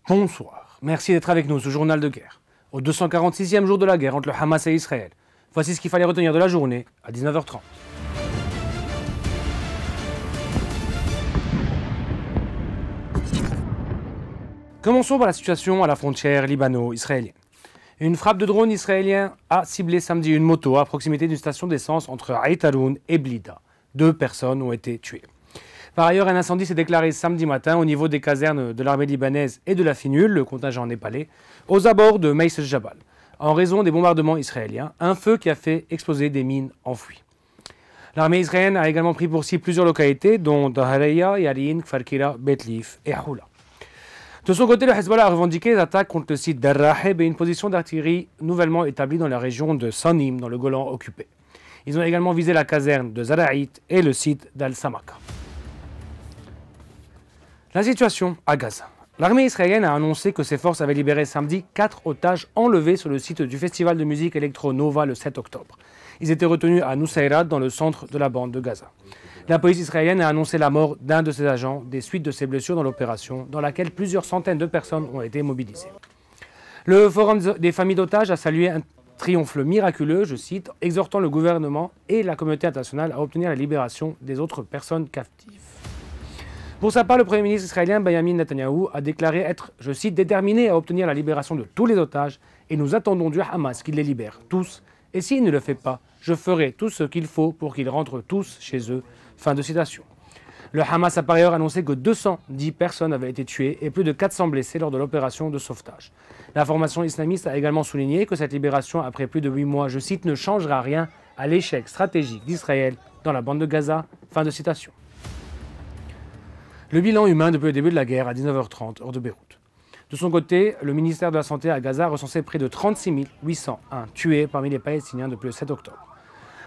Bonsoir, merci d'être avec nous ce journal de guerre. Au 246e jour de la guerre entre le Hamas et Israël, voici ce qu'il fallait retenir de la journée à 19h30. Commençons par la situation à la frontière libano-israélienne. Une frappe de drone israélien a ciblé samedi une moto à proximité d'une station d'essence entre Aïtaroun et Blida. 2 personnes ont été tuées. Par ailleurs, un incendie s'est déclaré samedi matin au niveau des casernes de l'armée libanaise et de la FINUL, le contingent népalais, aux abords de Meis el-Jabal, en raison des bombardements israéliens, un feu qui a fait exploser des mines enfouies. L'armée israélienne a également pris pour cible plusieurs localités, dont Dahareya, Yarin, Kfar-Kira, Betlif et Houla. De son côté, le Hezbollah a revendiqué les attaques contre le site d'Al-Raheb et une position d'artillerie nouvellement établie dans la région de Sanim, dans le Golan occupé. Ils ont également visé la caserne de Zaraït et le site d'Al-Samaka. La situation à Gaza. L'armée israélienne a annoncé que ses forces avaient libéré samedi 4 otages enlevés sur le site du festival de musique électro Nova le 7 octobre. Ils étaient retenus à Nusayrat dans le centre de la bande de Gaza. La police israélienne a annoncé la mort d'un de ses agents des suites de ses blessures dans l'opération, dans laquelle plusieurs centaines de personnes ont été mobilisées. Le Forum des familles d'otages a salué un triomphe miraculeux, je cite, exhortant le gouvernement et la communauté internationale à obtenir la libération des autres personnes captives. Pour sa part, le Premier ministre israélien Benjamin Netanyahou a déclaré être, je cite, déterminé à obtenir la libération de tous les otages et nous attendons du Hamas qu'il les libère tous. Et s'il ne le fait pas, je ferai tout ce qu'il faut pour qu'ils rentrent tous chez eux. Fin de citation. Le Hamas a par ailleurs annoncé que 210 personnes avaient été tuées et plus de 400 blessés lors de l'opération de sauvetage. La formation islamiste a également souligné que cette libération, après plus de 8 mois, je cite, ne changera rien à l'échec stratégique d'Israël dans la bande de Gaza. Fin de citation. Le bilan humain depuis le début de la guerre à 19h30, heure de Beyrouth. De son côté, le ministère de la Santé à Gaza a recensé près de 36 801 tués parmi les Palestiniens depuis le 7 octobre.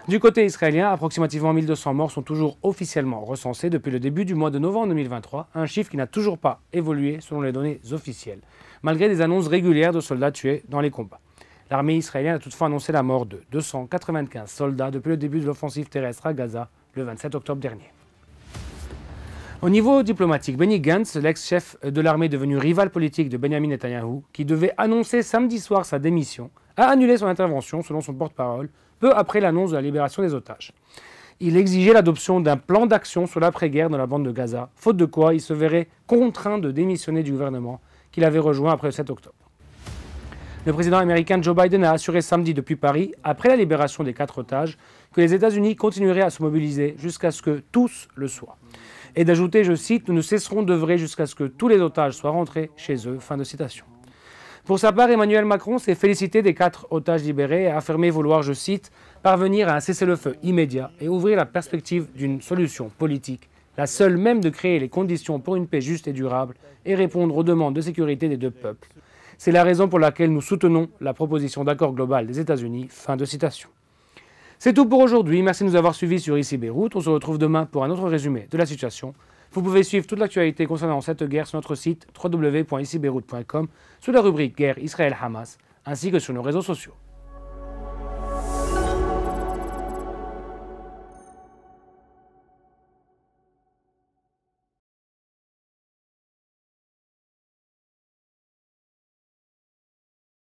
Du côté israélien, approximativement 1200 morts sont toujours officiellement recensés depuis le début du mois de novembre 2023, un chiffre qui n'a toujours pas évolué selon les données officielles, malgré des annonces régulières de soldats tués dans les combats. L'armée israélienne a toutefois annoncé la mort de 295 soldats depuis le début de l'offensive terrestre à Gaza le 27 octobre dernier. Au niveau diplomatique, Benny Gantz, l'ex-chef de l'armée devenu rival politique de Benjamin Netanyahou, qui devait annoncer samedi soir sa démission, a annulé son intervention, selon son porte-parole, peu après l'annonce de la libération des otages. Il exigeait l'adoption d'un plan d'action sur l'après-guerre dans la bande de Gaza, faute de quoi il se verrait contraint de démissionner du gouvernement qu'il avait rejoint après le 7 octobre. Le président américain Joe Biden a assuré samedi depuis Paris, après la libération des 4 otages, que les États-Unis continueraient à se mobiliser jusqu'à ce que tous le soient. Et d'ajouter, je cite, « Nous ne cesserons d'œuvrer jusqu'à ce que tous les otages soient rentrés chez eux ». Fin de citation. Pour sa part, Emmanuel Macron s'est félicité des 4 otages libérés et a affirmé vouloir, je cite, « parvenir à un cessez-le-feu immédiat et ouvrir la perspective d'une solution politique, la seule même de créer les conditions pour une paix juste et durable et répondre aux demandes de sécurité des 2 peuples. C'est la raison pour laquelle nous soutenons la proposition d'accord global des États-Unis. » Fin de citation. C'est tout pour aujourd'hui. Merci de nous avoir suivis sur Ici Beyrouth. On se retrouve demain pour un autre résumé de la situation. Vous pouvez suivre toute l'actualité concernant cette guerre sur notre site www.icibeyrouth.com sous la rubrique Guerre Israël-Hamas, ainsi que sur nos réseaux sociaux.